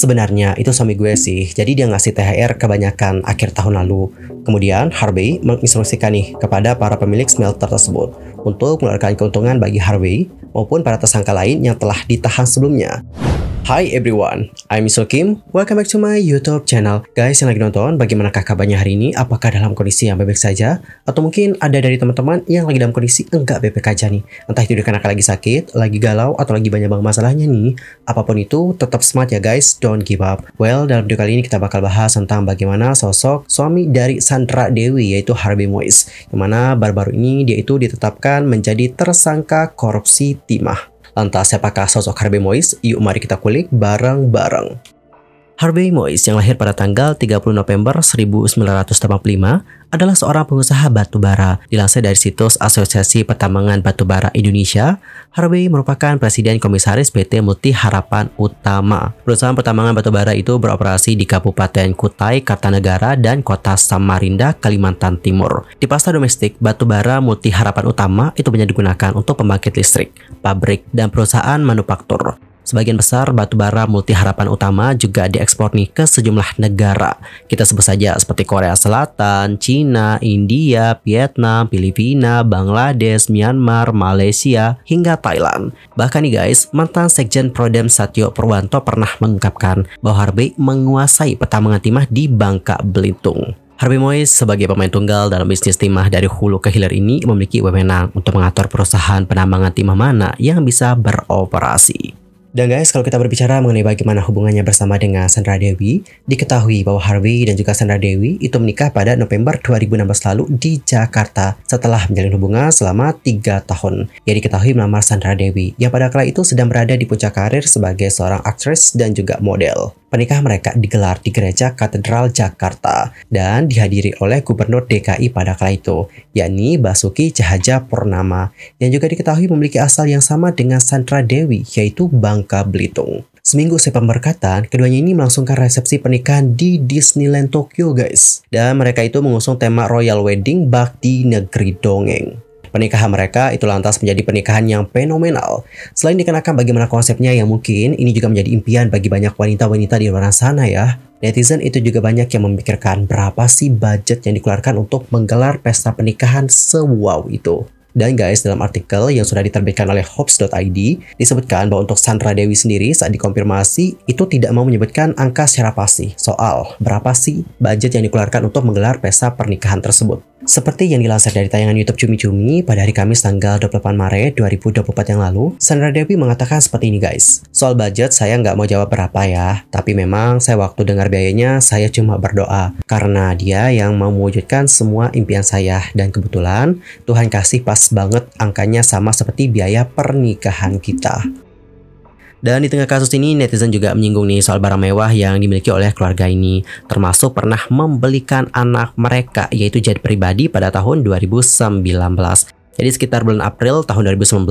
Sebenarnya itu suami gue sih, jadi dia ngasih THR kebanyakan akhir tahun lalu. Kemudian Harvey menginstruksikan nih kepada para pemilik smelter tersebut untuk mengeluarkan keuntungan bagi Harvey maupun para tersangka lain yang telah ditahan sebelumnya. Hi everyone, I'm Mr. Kim. Welcome back to my YouTube channel. Guys yang lagi nonton, bagaimanakah kabarnya hari ini? Apakah dalam kondisi yang baik-baik saja? Atau mungkin ada dari teman-teman yang lagi dalam kondisi enggak baik-baik aja nih? Entah itu dikarenakan lagi sakit, lagi galau, atau lagi banyak banget masalahnya nih. Apapun itu, tetap semangat ya guys, don't give up. Well, dalam video kali ini kita bakal bahas tentang bagaimana sosok suami dari Sandra Dewi, yaitu Harvey Moise. Yang mana baru-baru ini dia itu ditetapkan menjadi tersangka korupsi timah. Lantas siapakah sosok Harvey Moise? Yuk mari kita kulik bareng-bareng. Harvey Moise yang lahir pada tanggal 30 November 1985 adalah seorang pengusaha batubara. Dilansir dari situs Asosiasi Pertambangan Batubara Indonesia, Harvey merupakan Presiden Komisaris PT Multi Harapan Utama. Perusahaan pertambangan batubara itu beroperasi di Kabupaten Kutai Kartanegara dan Kota Samarinda, Kalimantan Timur. Di pasta domestik, batubara Multi Harapan Utama itu banyak digunakan untuk pembangkit listrik, pabrik, dan perusahaan manufaktur. Sebagian besar batubara Multi Harapan Utama juga diekspor nih ke sejumlah negara. Kita sebut saja seperti Korea Selatan, Cina, India, Vietnam, Filipina, Bangladesh, Myanmar, Malaysia, hingga Thailand. Bahkan nih guys, mantan Sekjen Prodem Satyo Purwanto pernah mengungkapkan bahwa Harvey menguasai pertambangan timah di Bangka Belitung. Harvey Moise sebagai pemain tunggal dalam bisnis timah dari hulu ke hilir ini memiliki wewenang untuk mengatur perusahaan penambangan timah mana yang bisa beroperasi. Dan guys, kalau kita berbicara mengenai bagaimana hubungannya bersama dengan Sandra Dewi, diketahui bahwa Harvey dan juga Sandra Dewi itu menikah pada November 2016 lalu di Jakarta setelah menjalin hubungan selama 3 tahun. Ia diketahui melamar Sandra Dewi yang pada kala itu sedang berada di puncak karir sebagai seorang aktris dan juga model. Pernikahan mereka digelar di Gereja Katedral Jakarta dan dihadiri oleh Gubernur DKI pada kala itu, yakni Basuki Cahayapurnama, yang juga diketahui memiliki asal yang sama dengan Sandra Dewi, yaitu Bangka Belitung. Seminggu usai pemberkatan, keduanya ini melangsungkan resepsi pernikahan di Disneyland Tokyo guys. Dan mereka itu mengusung tema Royal Wedding Bakti Negeri Dongeng. Pernikahan mereka itu lantas menjadi pernikahan yang fenomenal. Selain dikenakan bagaimana konsepnya yang mungkin ini juga menjadi impian bagi banyak wanita-wanita di luar sana ya. Netizen itu juga banyak yang memikirkan berapa sih budget yang dikeluarkan untuk menggelar pesta pernikahan se-wow itu. Dan guys, dalam artikel yang sudah diterbitkan oleh Hops.id disebutkan bahwa untuk Sandra Dewi sendiri saat dikonfirmasi itu tidak mau menyebutkan angka secara pasti soal berapa sih budget yang dikeluarkan untuk menggelar pesta pernikahan tersebut. Seperti yang dilansir dari tayangan YouTube Cumi Cumi pada hari Kamis tanggal 28 Maret 2024 yang lalu, Sandra Dewi mengatakan seperti ini guys. Soal budget saya nggak mau jawab berapa ya, tapi memang saya waktu dengar biayanya saya cuma berdoa karena dia yang mau mewujudkan semua impian saya dan kebetulan Tuhan kasih pas banget angkanya sama seperti biaya pernikahan kita. Dan di tengah kasus ini, netizen juga menyinggung nih soal barang mewah yang dimiliki oleh keluarga ini, termasuk pernah membelikan anak mereka, yaitu jet pribadi pada tahun 2019. Jadi sekitar bulan April tahun 2019,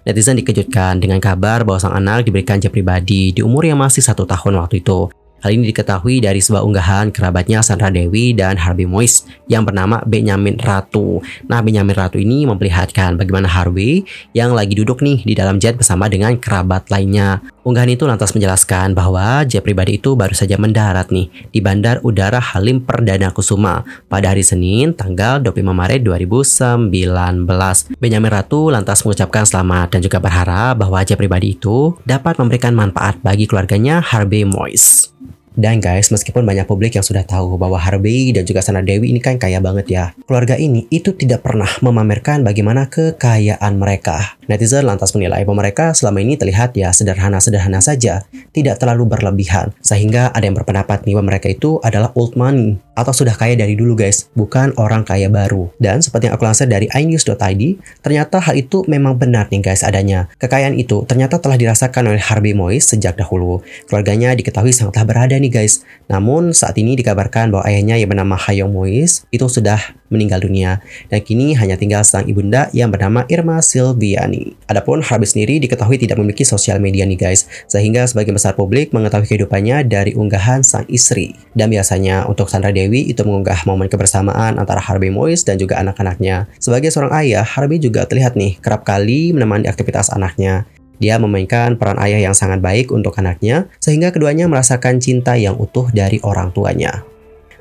netizen dikejutkan dengan kabar bahwa sang anak diberikan jet pribadi di umur yang masih 1 tahun waktu itu. Hal ini diketahui dari sebuah unggahan kerabatnya Sandra Dewi dan Harvey Moise yang bernama Benyamin Ratu. Nah, Benyamin Ratu ini memperlihatkan bagaimana Harvey yang lagi duduk nih di dalam jet bersama dengan kerabat lainnya. Unggahan itu lantas menjelaskan bahwa jet pribadi itu baru saja mendarat nih di Bandar Udara Halim Perdana Kusuma pada hari Senin tanggal 25 Maret 2019. Benyamin Ratu lantas mengucapkan selamat dan juga berharap bahwa jet pribadi itu dapat memberikan manfaat bagi keluarganya Harvey Moise. Dan guys, meskipun banyak publik yang sudah tahu bahwa Harvey dan juga Sandra Dewi ini kan kaya banget ya, keluarga ini itu tidak pernah memamerkan bagaimana kekayaan mereka. Netizen lantas menilai bahwa mereka selama ini terlihat ya sederhana-sederhana saja, tidak terlalu berlebihan. Sehingga ada yang berpendapat nih bahwa mereka itu adalah old money atau sudah kaya dari dulu guys, bukan orang kaya baru. Dan seperti yang aku lansir dari inews.id, ternyata hal itu memang benar nih guys adanya. Kekayaan itu ternyata telah dirasakan oleh Harvey Moise sejak dahulu. Keluarganya diketahui sangatlah berada nih guys. Namun saat ini dikabarkan bahwa ayahnya yang bernama Hayong Moise itu sudah meninggal dunia dan kini hanya tinggal sang ibunda yang bernama Irma Silviani. Adapun Harvey sendiri diketahui tidak memiliki sosial media nih guys, sehingga sebagian besar publik mengetahui kehidupannya dari unggahan sang istri. Dan biasanya untuk Sandra Dewi itu mengunggah momen kebersamaan antara Harvey Moise dan juga anak-anaknya. Sebagai seorang ayah, Harvey juga terlihat nih kerap kali menemani aktivitas anaknya. Dia memainkan peran ayah yang sangat baik untuk anaknya, sehingga keduanya merasakan cinta yang utuh dari orang tuanya.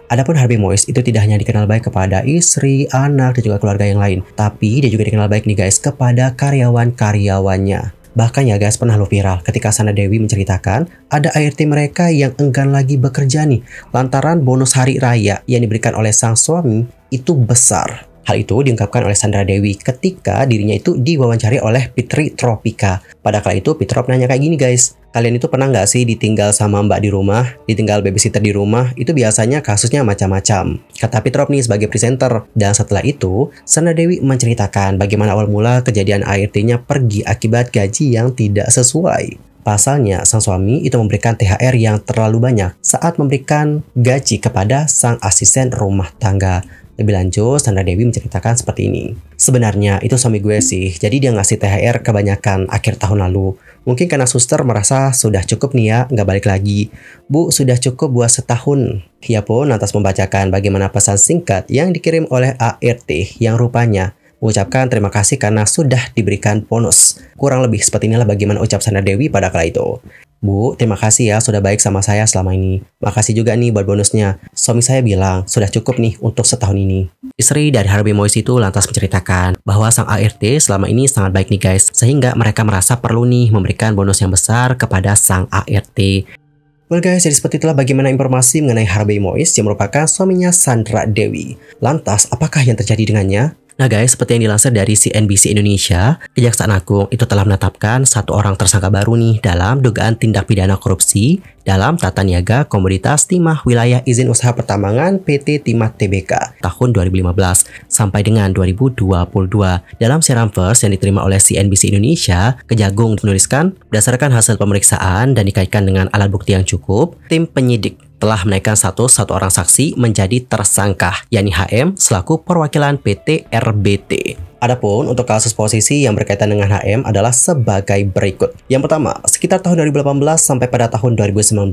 Adapun Harvey Moise itu tidak hanya dikenal baik kepada istri, anak, dan juga keluarga yang lain, tapi dia juga dikenal baik nih guys kepada karyawan-karyawannya. Bahkan ya guys, pernah lo viral ketika Sandra Dewi menceritakan ada ART mereka yang enggan lagi bekerja nih lantaran bonus hari raya yang diberikan oleh sang suami itu besar. Hal itu diungkapkan oleh Sandra Dewi ketika dirinya itu diwawancari oleh Fitri Tropika. Pada kala itu Fitrop nanya kayak gini guys, kalian itu pernah nggak sih ditinggal sama mbak di rumah, ditinggal babysitter di rumah? Itu biasanya kasusnya macam-macam, kata Fitrop nih sebagai presenter. Dan setelah itu Sandra Dewi menceritakan bagaimana awal mula kejadian ART-nya pergi akibat gaji yang tidak sesuai. Pasalnya, sang suami itu memberikan THR yang terlalu banyak saat memberikan gaji kepada sang asisten rumah tangga. Lebih lanjut, Sandra Dewi menceritakan seperti ini. Sebenarnya itu suami gue sih, jadi dia ngasih THR kebanyakan akhir tahun lalu. Mungkin karena suster merasa sudah cukup nih ya, nggak balik lagi. Bu, sudah cukup buat setahun. Ia pun lantas membacakan bagaimana pesan singkat yang dikirim oleh ART yang rupanya mengucapkan terima kasih karena sudah diberikan bonus. Kurang lebih seperti inilah bagaimana ucap Sandra Dewi pada kala itu. Bu, terima kasih ya sudah baik sama saya selama ini. Makasih juga nih buat bonusnya. Suami saya bilang sudah cukup nih untuk setahun ini. Istri dari Harvey Moise itu lantas menceritakan bahwa sang ART selama ini sangat baik nih guys, sehingga mereka merasa perlu nih memberikan bonus yang besar kepada sang ART. Well guys, jadi seperti itulah bagaimana informasi mengenai Harvey Moise yang merupakan suaminya Sandra Dewi. Lantas, apakah yang terjadi dengannya? Nah guys, seperti yang dilansir dari CNBC Indonesia, Kejaksaan Agung itu telah menetapkan satu orang tersangka baru nih dalam dugaan tindak pidana korupsi dalam tata niaga komoditas timah wilayah izin usaha pertambangan PT Timah Tbk tahun 2015 sampai dengan 2022. Dalam siaran pers yang diterima oleh CNBC Indonesia, Kejagung menuliskan berdasarkan hasil pemeriksaan dan dikaitkan dengan alat bukti yang cukup, tim penyidik telah menaikkan status satu orang saksi menjadi tersangka, yakni HM selaku perwakilan PT RBT. Adapun untuk kasus posisi yang berkaitan dengan HM adalah sebagai berikut. Yang pertama, sekitar tahun 2018 sampai pada tahun 2019,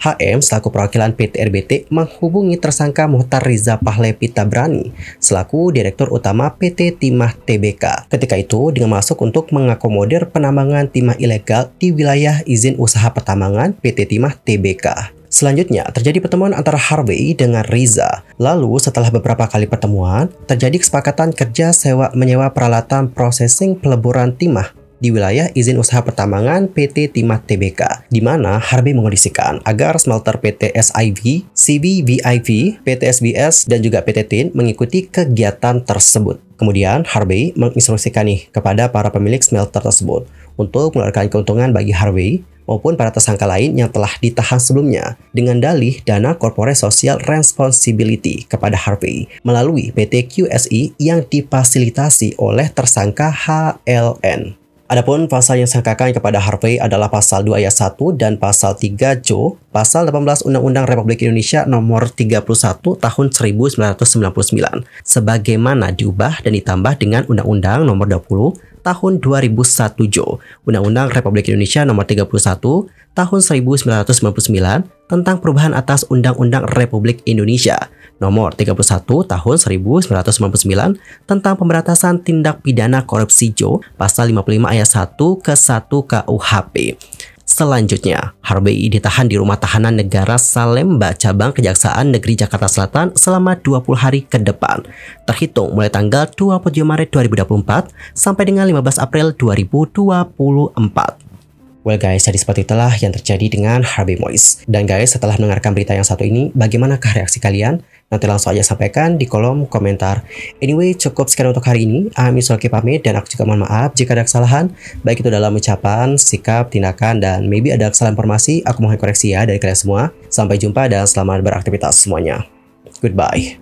HM selaku perwakilan PT RBT menghubungi tersangka Mohtar Riza Pahlevi Tabrani selaku Direktur Utama PT Timah Tbk. Ketika itu dengan masuk untuk mengakomodir penambangan timah ilegal di wilayah izin usaha pertambangan PT Timah Tbk. Selanjutnya, terjadi pertemuan antara Harvey dengan Riza. Lalu, setelah beberapa kali pertemuan, terjadi kesepakatan kerja sewa-menyewa peralatan processing peleburan timah di wilayah izin usaha pertambangan PT Timah Tbk, di mana Harvey mengondisikan agar smelter PT SIV, CBVIV, PT SBS, dan juga PT TIN mengikuti kegiatan tersebut. Kemudian, Harvey menginstruksikan nih kepada para pemilik smelter tersebut untuk mengeluarkan keuntungan bagi Harvey maupun para tersangka lain yang telah ditahan sebelumnya dengan dalih dana corporate social responsibility kepada Harvey melalui PT QSI yang difasilitasi oleh tersangka HLN. Adapun pasal yang disangkakan kepada Harvey adalah pasal 2 ayat 1 dan pasal 3 Jo, pasal 18 Undang-Undang Republik Indonesia nomor 31 tahun 1999 sebagaimana diubah dan ditambah dengan Undang-Undang nomor 20 tahun 2001 Jo, Undang-Undang Republik Indonesia nomor 31 tahun 1999 tentang perubahan atas Undang-Undang Republik Indonesia nomor 31 tahun 1999 tentang pemberantasan tindak pidana korupsi Jo, pasal 55 ayat 1 ke 1 KUHP. Selanjutnya, Harvey ditahan di Rumah Tahanan Negara Salemba Cabang Kejaksaan Negeri Jakarta Selatan selama 20 hari ke depan, terhitung mulai tanggal 27 Maret 2024 sampai dengan 15 April 2024. Well guys, jadi seperti itulah yang terjadi dengan Harvey Moise. Dan guys, setelah mendengarkan berita yang satu ini, bagaimanakah reaksi kalian? Nanti langsung aja sampaikan di kolom komentar. Anyway, cukup sekian untuk hari ini. Ami Sulki pamit dan aku juga mohon maaf jika ada kesalahan, baik itu dalam ucapan, sikap, tindakan, dan maybe ada kesalahan informasi, aku mohon koreksi ya dari kalian semua. Sampai jumpa dan selamat beraktivitas semuanya. Goodbye.